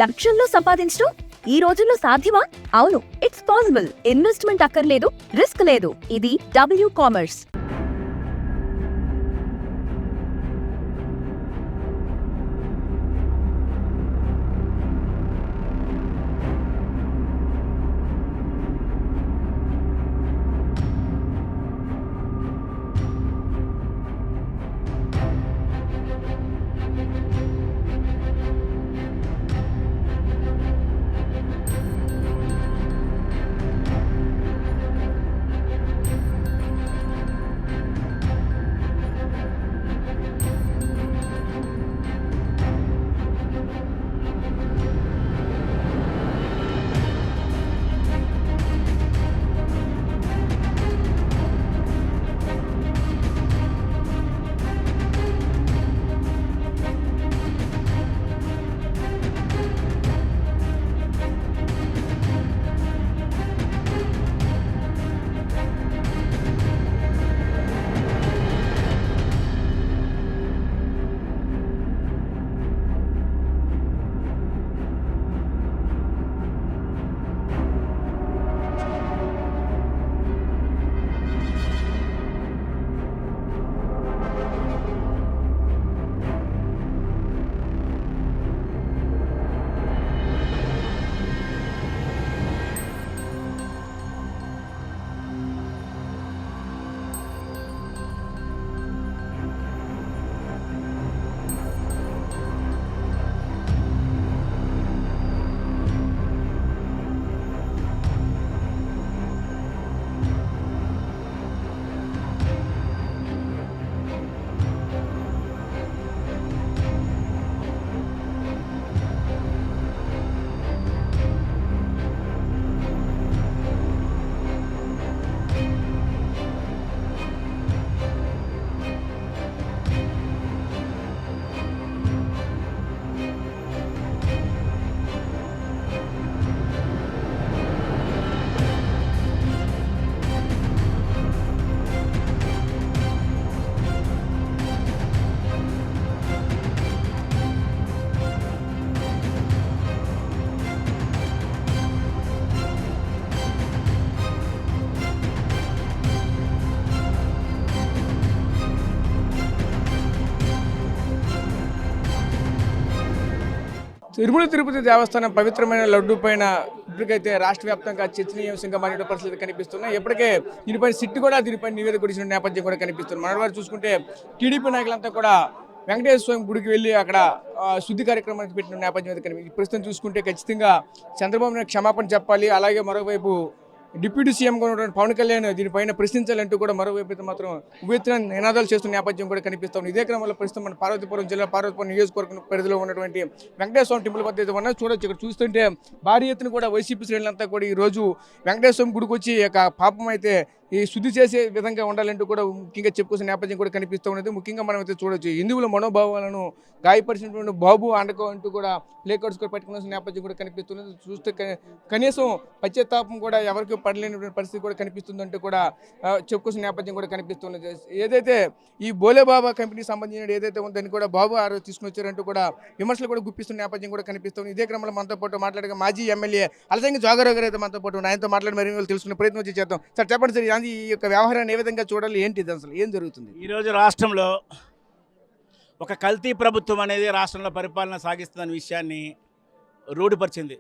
లక్షల్లో సంపాదించడం ఈ రోజుల్లో సాధ్యమా? అవును, ఇట్స్ పాసిబుల్. ఇన్వెస్ట్మెంట్ అక్కర్లేదు, రిస్క్ లేదు. ఇది డబ్ల్యూ కామర్స్. తిరుమల తిరుపతి దేవస్థానం పవిత్రమైన లడ్డు పైన ఇప్పటికైతే రాష్ట్ర వ్యాప్తంగా చర్చనీయాంశంగా మారిన పరిస్థితులు కనిపిస్తున్నాయి. ఇప్పటికే దీనిపైన సిట్ కూడా దీనిపై నివేదిక ఇచ్చిన నేపథ్యం కూడా కనిపిస్తుంది. మనవారు చూసుకుంటే టీడీపీ నాయకులంతా కూడా వెంకటేశ్వర స్వామి గుడికి వెళ్ళి అక్కడ శుద్ధి కార్యక్రమానికి పెట్టిన నేపథ్యం అయితే కనిపిస్తుంది. ప్రస్తుతం చూసుకుంటే ఖచ్చితంగా చంద్రబాబు నాయుడు క్షమాపణ చెప్పాలి, అలాగే మరోవైపు డిప్యూటీ సీఎంగా ఉన్నటువంటి పవన్ కళ్యాణ్ దీనిపైన ప్రశ్నించాలంటూ కూడా మరోవైపు అయితే మాత్రం ఉవ్వెత్తున నినాదాలు చేస్తున్న నేపథ్యం కూడా కనిపిస్తుంది. ఇదే క్రమంలో ప్రస్తుతం మన పార్వతీపురం జిల్లా పార్వతీపురం నియోజకవర్గం పరిధిలో ఉన్నటువంటి వెంకటేశ్వర స్వామి టెంపుల్ వద్ద అయితే మనం చూడొచ్చు. ఇక్కడ చూస్తుంటే భారీ ఎత్తున కూడా వైసీపీ శ్రేణులంతా కూడా ఈ రోజు వెంకటేశ్వర స్వామి గుడికి వచ్చి పాపం అయితే ఈ శుద్ధి చేసే విధంగా ఉండాలంటూ కూడా ముఖ్యంగా చెప్పుకోసిన నేపథ్యం కూడా కనిపిస్తూ ఉన్నది. ముఖ్యంగా మనం అయితే చూడొచ్చు హిందువుల మనోభావాలను గాయపరిచినటువంటి బాబు అండకో అంటూ కూడా ప్లే కార్డ్స్ కూడా పెట్టుకున్న నేపథ్యం కూడా కనిపిస్తున్నది. చూస్తే కనీసం పశ్చాత్తాపం కూడా ఎవరికి పడలేనటువంటి పరిస్థితి కూడా కనిపిస్తుందంటూ కూడా చెప్పుకోసిన నేపథ్యం కూడా కనిపిస్తున్నది. ఏదైతే ఈ బోలేబాబా కంపెనీకి సంబంధించిన ఏదైతే ఉందని కూడా బాబు ఆ రోజు తీసుకుని వచ్చారంటూ కూడా విమర్శలు కూడా గుప్పిస్తున్న నేపథ్యం కూడా కనిపిస్తుంది. ఇదే క్రమంలో మనతో పాటు మాట్లాడగా మాజీ ఎమ్మెల్యే అలసంగి జోగారావు గారు అయితే మనతో పాటు ఆయనతో మాట్లాడి మరి తెలుసుకునే ప్రయత్నం వచ్చి చేద్దాం. సార్ చెప్పండి సార్, ఈ యొక్క వ్యవహారాన్ని ఏ విధంగా చూడాలి, ఏంటిది అసలు ఏం జరుగుతుంది? ఈరోజు రాష్ట్రంలో ఒక కల్తీ ప్రభుత్వం అనేది రాష్ట్రంలో పరిపాలన సాగిస్తున్న విషయాన్ని రూఢిపరిచింది.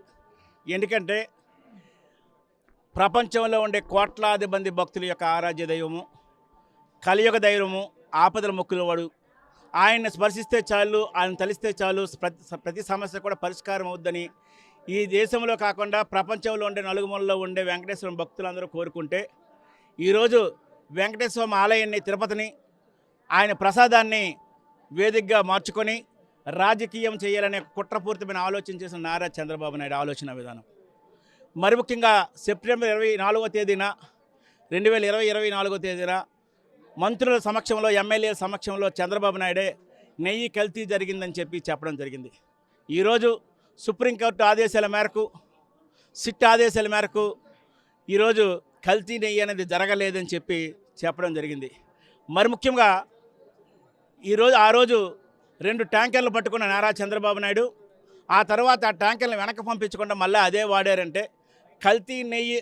ఎందుకంటే ప్రపంచంలో ఉండే కోట్లాది మంది భక్తుల యొక్క ఆరాధ్య దైవము, కలియుగ దైవము, ఆపదల మొక్కులవాడు, ఆయన్ని స్పర్శిస్తే చాలు, ఆయన తలిస్తే చాలు, ప్రతి సమస్య కూడా పరిష్కారం అవుద్దని ఈ దేశంలో కాకుండా ప్రపంచంలో ఉండే నలుగుమూలలో ఉండే వెంకటేశ్వర భక్తులందరూ కోరుకుంటే ఈరోజు వెంకటేశ్వర ఆలయాన్ని, తిరుపతిని, ఆయన ప్రసాదాన్ని వేదికగా మార్చుకొని రాజకీయం చేయాలనే కుట్రపూరితమైన ఆలోచన చేసిన నారా చంద్రబాబు నాయుడు ఆలోచన విధానం. మరి ముఖ్యంగా సెప్టెంబర్ 24వ తేదీన 2024 తేదీన మంత్రుల సమక్షంలో, ఎమ్మెల్యేల సమక్షంలో చంద్రబాబు నాయుడే నెయ్యి కల్తీ జరిగిందని చెప్పడం జరిగింది. ఈరోజు సుప్రీంకోర్టు ఆదేశాల మేరకు, సిట్ ఆదేశాల మేరకు ఈరోజు కల్తీ నెయ్యి అనేది జరగలేదని చెప్పడం జరిగింది. మరి ముఖ్యంగా ఆ రోజు 2 ట్యాంకర్లు పట్టుకున్న నారా చంద్రబాబు నాయుడు ఆ తర్వాత ఆ ట్యాంకర్లను వెనక్కి పంపించకుండా మళ్ళీ అదే వాడారంటే కల్తీ నెయ్యి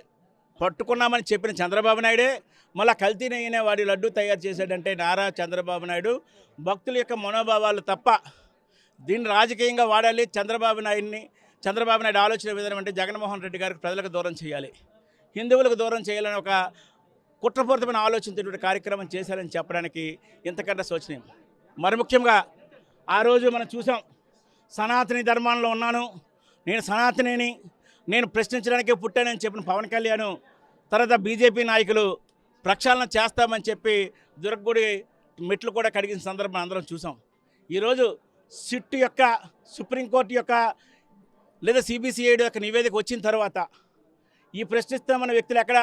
పట్టుకున్నామని చెప్పిన చంద్రబాబు నాయుడే మళ్ళీ కల్తీ నెయ్యినే వాడి లడ్డు తయారు చేశాడంటే నారా చంద్రబాబు నాయుడు భక్తుల యొక్క మనోభావాలు తప్ప దీన్ని రాజకీయంగా వాడాలి. చంద్రబాబు నాయుడు ఆలోచన విధానం అంటే జగన్మోహన్ రెడ్డి గారికి ప్రజలకు దూరం చేయాలి, హిందువులకు దూరం చేయాలని ఒక కుట్రపూరితమైన ఆలోచనతో కార్యక్రమం చేశారని చెప్పడానికి ఇంతకంటే శోచనీయం. మరి ముఖ్యంగా ఆ రోజు మనం చూసాం, సనాతని ధర్మంలో ఉన్నాను, నేను సనాతనిని, నేను ప్రశ్నించడానికే పుట్టానని చెప్పిన పవన్ కళ్యాణ్ తర్వాత బీజేపీ నాయకులు ప్రక్షాళన చేస్తామని చెప్పి దుర్గగుడి మెట్లు కూడా కడిగిన సందర్భం అందరం చూసాం. ఈరోజు సిట్ యొక్క సుప్రీంకోర్టు యొక్క లేదా సిబిసిఐడి యొక్క నివేదిక వచ్చిన తర్వాత ఈ ప్రశ్నిస్తామన్న వ్యక్తులు ఎక్కడ,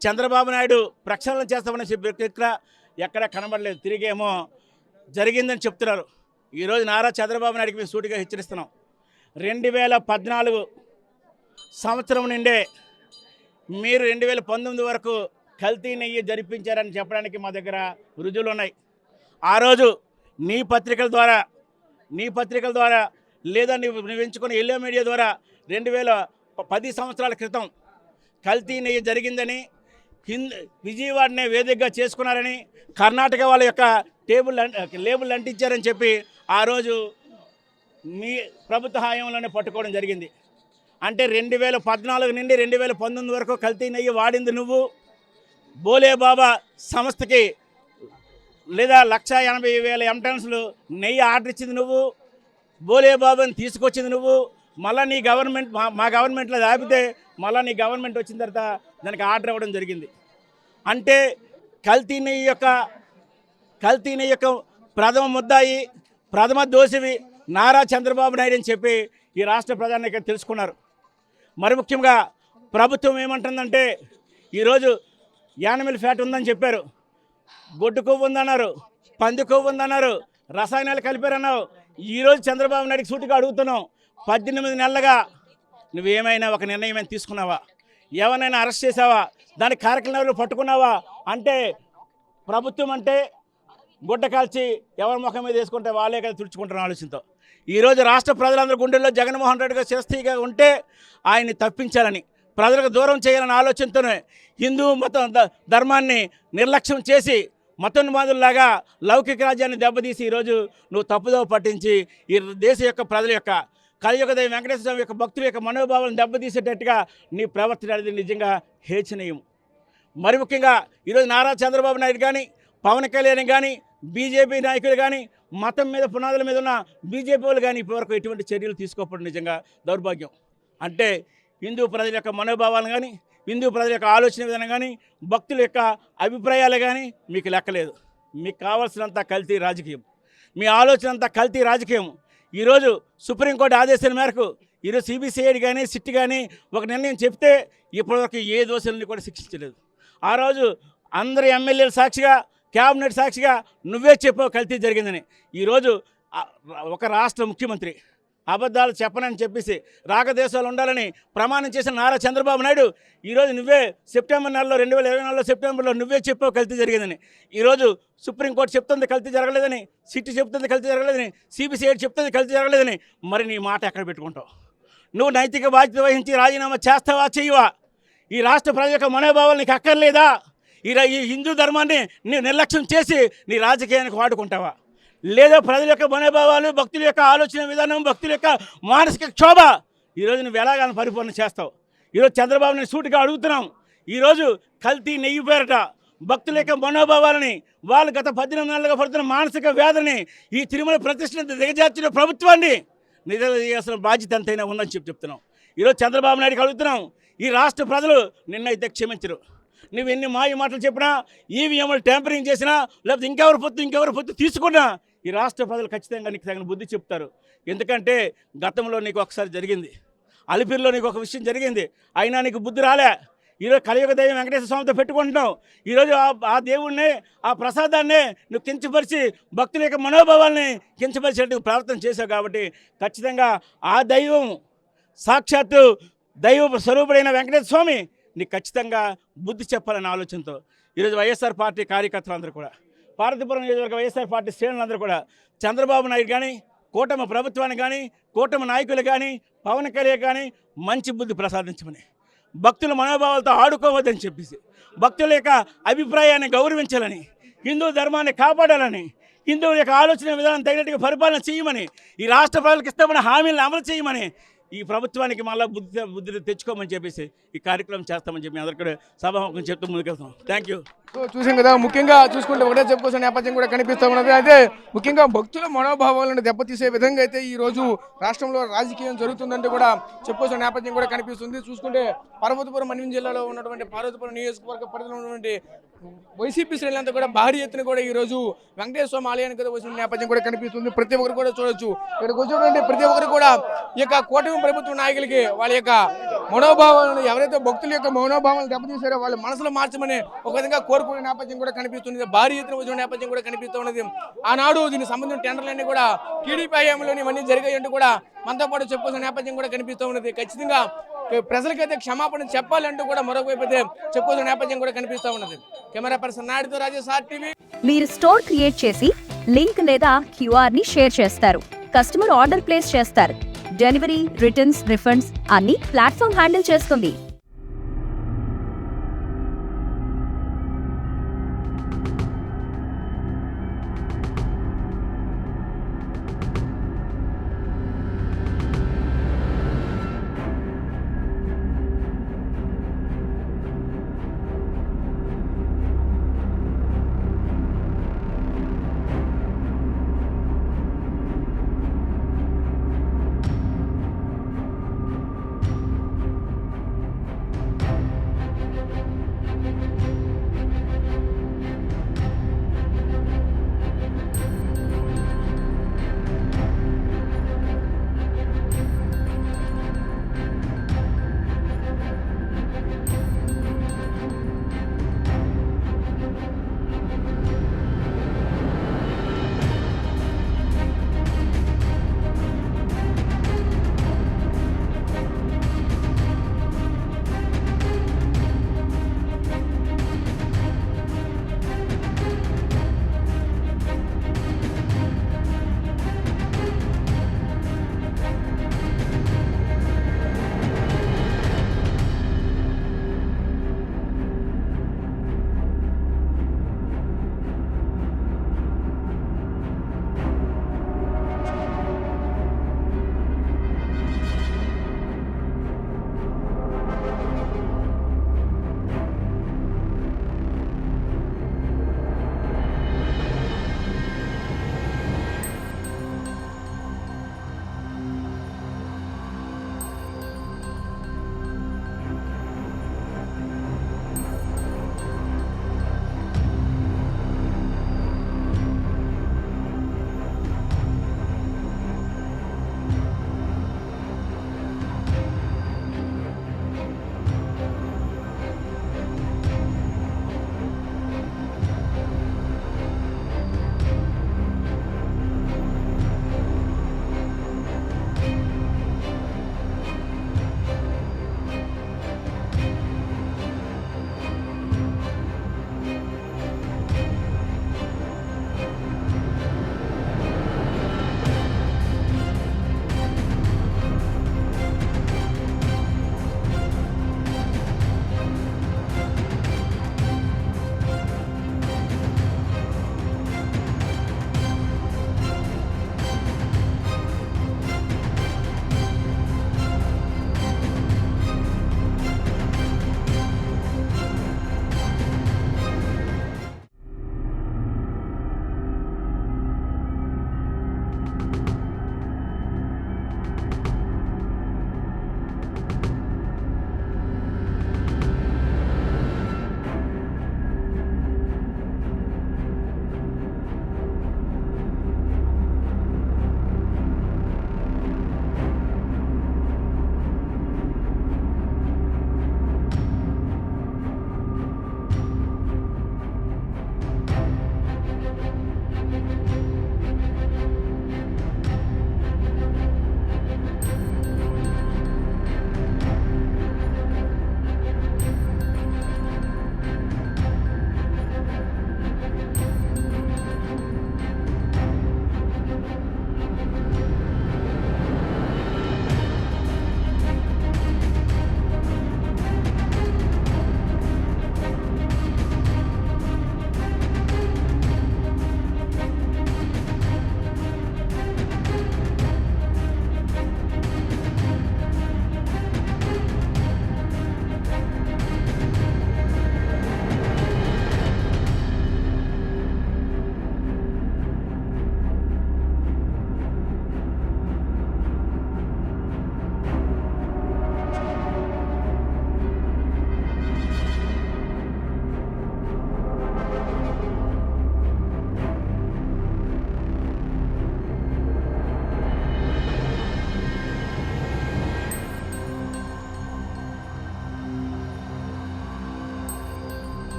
చంద్రబాబు నాయుడు ప్రక్షాళన చేస్తామని చెప్పి వ్యక్తులు ఎక్కడ కనబడలేదు. తిరిగేమో జరిగిందని చెప్తున్నారు. ఈరోజు నారా చంద్రబాబు నాయుడికి మేము సూటిగా హెచ్చరిస్తున్నాం. 2014 సంవత్సరం నుండే మీరు 2019 వరకు కల్తీ నెయ్యి జరిపించారని చెప్పడానికి మా దగ్గర రుజువులు ఉన్నాయి. ఆ రోజు నీ పత్రికల ద్వారా లేదా నువ్వు ఎంచుకున్న ఎల్లో మీడియా ద్వారా 2010 సంవత్సరాల క్రితం కల్తీ నెయ్యి జరిగిందని విజయవాడనే వేదికగా చేసుకున్నారని కర్ణాటక వాళ్ళ యొక్క లేబుల్ అంటించారని చెప్పి ఆ రోజు మీ ప్రభుత్వ హయాంలోనే పట్టుకోవడం జరిగింది. అంటే 2014 నుండి 2019 వరకు కల్తీ నెయ్యి వాడింది నువ్వు. బోలే బాబా సంస్థకి లేదా 1,80,000 ఎంటన్స్లు నెయ్యి ఆర్డర్ ఇచ్చింది నువ్వు. బోలే బాబాని తీసుకొచ్చింది నువ్వు. మళ్ళీ నీ గవర్నమెంట్ మా గవర్నమెంట్లో ఆపితే మళ్ళీ నీ గవర్నమెంట్ వచ్చిన తర్వాత దానికి ఆర్డర్ ఇవ్వడం జరిగింది. అంటే కల్తీ నెయ్యి యొక్క ప్రథమ ముద్దాయి, ప్రథమ దోషివి నారా చంద్రబాబు నాయుడు అని చెప్పి ఈ రాష్ట్ర ప్రజానికి తెలుసుకున్నారు. మరి ముఖ్యంగా ప్రభుత్వం ఏమంటుందంటే ఈరోజు యానిమల్ ఫ్యాట్ ఉందని చెప్పారు, గొడ్డు కొవ్వు ఉందన్నారు, పంది కొవ్వు ఉందన్నారు, రసాయనాలు కలిపారన్నావు. ఈరోజు చంద్రబాబు నాయుడికి సూటిగా అడుగుతున్నావు, 18 నెలలుగా నువ్వేమైనా ఒక నిర్ణయం తీసుకున్నావా? ఎవరైనా అరెస్ట్ చేసావా? దాని కార్యక్రమాలు పట్టుకున్నావా? అంటే ప్రభుత్వం అంటే గుడ్డ కాల్చి ఎవరి ముఖం మీద వేసుకుంటే వాళ్ళే కదా తుడుచుకుంటున్న ఆలోచనతో ఈరోజు రాష్ట్ర ప్రజలందరూ గుండెల్లో జగన్మోహన్ రెడ్డి గారు చిరస్థాయిగా ఉంటే ఆయన్ని తప్పించాలని, ప్రజలకు దూరం చేయాలని ఆలోచనతోనే హిందూ మతం ధర్మాన్ని నిర్లక్ష్యం చేసి మతోన్మాదుల్లాగా లౌకిక రాజ్యాన్ని దెబ్బతీసి ఈరోజు నువ్వు తప్పుదోవ పట్టించి ఈ దేశ యొక్క ప్రజల యొక్క కలియుగ దైవం వెంకటేశ్వర స్వామి యొక్క భక్తుల యొక్క మనోభావాలను దెబ్బతీసేటట్టుగా నీ ప్రవర్తన అనేది నిజంగా హేచనీయం. మరి ముఖ్యంగా ఈరోజు నారా చంద్రబాబు నాయుడు కానీ, పవన్ కళ్యాణ్ కానీ, బీజేపీ నాయకులు కానీ, మతం మీద పునాదుల మీద ఉన్న బీజేపీ వాళ్ళు కానీ ఇప్పటివరకు ఎటువంటి చర్యలు తీసుకోకపోవడం నిజంగా దౌర్భాగ్యం. అంటే హిందూ ప్రజల యొక్క మనోభావాలు కానీ, హిందూ ప్రజల యొక్క ఆలోచన విధానం కానీ, భక్తుల యొక్క అభిప్రాయాలు కానీ మీకు లెక్కలేదు. మీకు కావాల్సినంత కల్తీ రాజకీయం, మీ ఆలోచన అంతా కల్తీ రాజకీయం. ఈరోజు సుప్రీంకోర్టు ఆదేశాల మేరకు ఈరోజు సిబిసిఐడి కానీ, సిట్ కానీ ఒక నిర్ణయం చెప్తే ఇప్పటివరకు ఏ దోషుల్ని కూడా శిక్షించలేదు. ఆ రోజు అందరు ఎమ్మెల్యేల సాక్షిగా, క్యాబినెట్ సాక్షిగా నువ్వే చెప్పావు కల్తీ జరిగిందని. ఈరోజు ఒక రాష్ట్ర ముఖ్యమంత్రి అబద్ధాలు చెప్పనని చెప్పేసి రాగదేశాలు ఉండాలని ప్రమాణం చేసిన నారా చంద్రబాబు నాయుడు ఈరోజు నువ్వే సెప్టెంబర్ నెలలో 2024 సెప్టెంబర్లో నువ్వే చెప్పావు కల్తీ జరిగిందని. ఈరోజు సుప్రీంకోర్టు చెప్తుంది కల్తీ జరగలేదని, సిట్ చెప్తుంది కల్తీ జరగలేదని, సిబిసిఐడి చెప్తుంది కల్తీ జరగలేదని. మరి నీ మాట ఎక్కడ పెట్టుకుంటావు? నువ్వు నైతిక బాధ్యత వహించి రాజీనామా చేస్తావా చెయ్యవా? ఈ రాష్ట్ర ప్రజల యొక్క మనోభావాలు నీకు అక్కర్లేదా? ఈ హిందూ ధర్మాన్ని నీవు నిర్లక్ష్యం చేసి నీ రాజకీయానికి వాడుకుంటావా? లేదా ప్రజల యొక్క మనోభావాలు, భక్తుల యొక్క ఆలోచన విధానం, భక్తుల యొక్క మానసిక క్షోభ ఈరోజు నువ్వు ఎలాగని పరిపూర్ణ చేస్తావు? ఈరోజు చంద్రబాబుని సూటిగా అడుగుతున్నాం. ఈరోజు కల్తీ నెయ్యి పేరట భక్తుల యొక్క మనోభావాలని, వాళ్ళు గత 18 నెలలుగా పడుతున్న మానసిక వేదనని, ఈ తిరుమల ప్రతిష్టను దిగజార్చిన ప్రభుత్వాన్ని నిజాల్సిన బాధ్యత ఎంతైనా ఉందని చెప్తున్నాం. ఈరోజు చంద్రబాబు నాయుడికి అడుగుతున్నాం, ఈ రాష్ట్ర ప్రజలు నిన్నైతే క్షమించరు. నువ్వు ఎన్ని మాయ మాటలు చెప్పినా, ఈవీఎంలు ట్యాంపరింగ్ చేసినా, లేకపోతే ఇంకెవరి పొత్తు తీసుకున్నా ఈ రాష్ట్ర ప్రజలు ఖచ్చితంగా నీకు తగిన బుద్ధి చెప్తారు. ఎందుకంటే గతంలో నీకు ఒకసారి జరిగింది, అలిపిరిలో నీకు ఒక విషయం జరిగింది, అయినా నీకు బుద్ధి రాలే. ఈరోజు కలియుగ దైవం వెంకటేశ్వర స్వామితో పెట్టుకుంటున్నావు. ఈరోజు ఆ దేవుణ్ణి, ఆ ప్రసాదాన్ని నువ్వు కించపరిచి భక్తుల యొక్క మనోభావాల్ని కించపరిచేట్టుకు ప్రవర్తన చేశావు. కాబట్టి ఖచ్చితంగా ఆ దైవం సాక్షాత్తు దైవ స్వరూపుడైన వెంకటేశ్వర స్వామి నీకు ఖచ్చితంగా బుద్ధి చెప్పాలనే ఆలోచనతో ఈరోజు వైఎస్ఆర్ పార్టీ కార్యకర్తలందరూ కూడా, పార్వతీపురం నియోజకవర్గ వైఎస్ఆర్ పార్టీ శ్రేణులందరూ కూడా చంద్రబాబు నాయుడు కానీ, కూటమి ప్రభుత్వాన్ని కానీ కూటమి నాయకులు కానీ పవన్ కళ్యాణ్ కానీ మంచి బుద్ధి ప్రసాదించమని, భక్తుల మనోభావాలతో ఆడుకోవద్దని చెప్పేసి, భక్తుల యొక్క అభిప్రాయాన్ని గౌరవించాలని, హిందూ ధర్మాన్ని కాపాడాలని, హిందువుల యొక్క ఆలోచన విధానం తగినట్టుగా పరిపాలన చేయమని, ఈ రాష్ట్ర ప్రజలకు ఇష్టమైన హామీలను అమలు చేయమని, ఈ ప్రభుత్వానికి మళ్ళీ బుద్ధి తెచ్చుకోమని చెప్పేసి ఈ కార్యక్రమం చేస్తామని చెప్పి అందరికీ కూడా సభాముఖం చెప్తూ ముందుకెళ్తాం. Thank you. సో చూసాం కదా, ముఖ్యంగా చూసుకుంటే ఒకటే చెప్పుకోవాల్సిన నేపథ్యం కూడా కనిపిస్తూ ఉన్నది. అయితే ముఖ్యంగా భక్తుల మనోభావాలను దెబ్బతీసే విధంగా అయితే ఈ రోజు రాష్ట్రంలో రాజకీయం జరుగుతుందంటే కూడా చెప్పుకోవాల్సిన నేపథ్యం కూడా కనిపిస్తుంది. చూసుకుంటే పార్వతీపురం మన్యం జిల్లాలో ఉన్నటువంటి పార్వతీపురం నియోజకవర్గ పరిధిలో ఉన్నటువంటి వైసీపీ శ్రేణులంతా కూడా భారీ ఎత్తున కూడా ఈ రోజు వెంకటేశ్వర స్వామి ఆలయానికి కూడా వచ్చిన నేపథ్యం కూడా కనిపిస్తుంది. ప్రతి ఒక్కరు కూడా చూడొచ్చు, ఇక్కడికి వచ్చినటువంటి ప్రతి ఒక్కరు కూడా ఈ యొక్క కూటమి ప్రభుత్వ నాయకులకి వాళ్ళ యొక్క మనోభావాలను, ఎవరైతే భక్తుల యొక్క మనోభావాలను దెబ్బతీశారో వాళ్ళ మనసులో మార్చమని ఒక విధంగా కోరుకునే నేపథ్యం కూడా కనిపిస్తుంది. భారీ ఎత్తున వచ్చిన నేపథ్యం కూడా కనిపిస్తున్నది. ఆనాడు దీనికి సంబంధించిన టెండర్లన్నీ కూడా టీడీపీ హయాంలోని ఇవన్నీ జరిగాయంటూ కూడా మనతో పాటు చెప్పుకోవాల్సిన నేపథ్యం కూడా కనిపిస్తూ ఉన్నది. ఖచ్చితంగా ప్రజలకైతే క్షమాపణ చెప్పాలంటూ కూడా మరొక వైపు అయితే చెప్పుకోవాల్సిన నేపథ్యం కూడా కనిపిస్తూ ఉన్నది. కెమెరా పర్సన్ నాయుడుతో రాజేష్, RTV. మీరు స్టోర్ క్రియేట్ చేసి లింక్ లేదా QR ని షేర్ చేస్తారు. కస్టమర్ ఆర్డర్ ప్లేస్ చేస్తారు. డెలివరీ, రిటర్న్స్, రిఫండ్స్ అన్ని ప్లాట్ఫామ్ హ్యాండిల్ చేస్తుంది.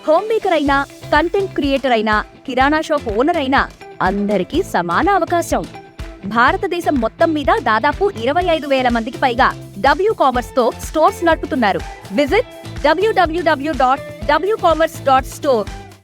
హోమ్ మేకర్ అయినా, కంటెంట్ క్రియేటర్ అయినా, కిరాణా షాప్ ఓనర్ అయినా అందరికీ సమాన అవకాశం. భారతదేశం మొత్తం మీద దాదాపు 25,000 మందికి పైగా W-Commerce తో స్టోర్స్ నడుపుతున్నారు. Visit www.wcommerce.store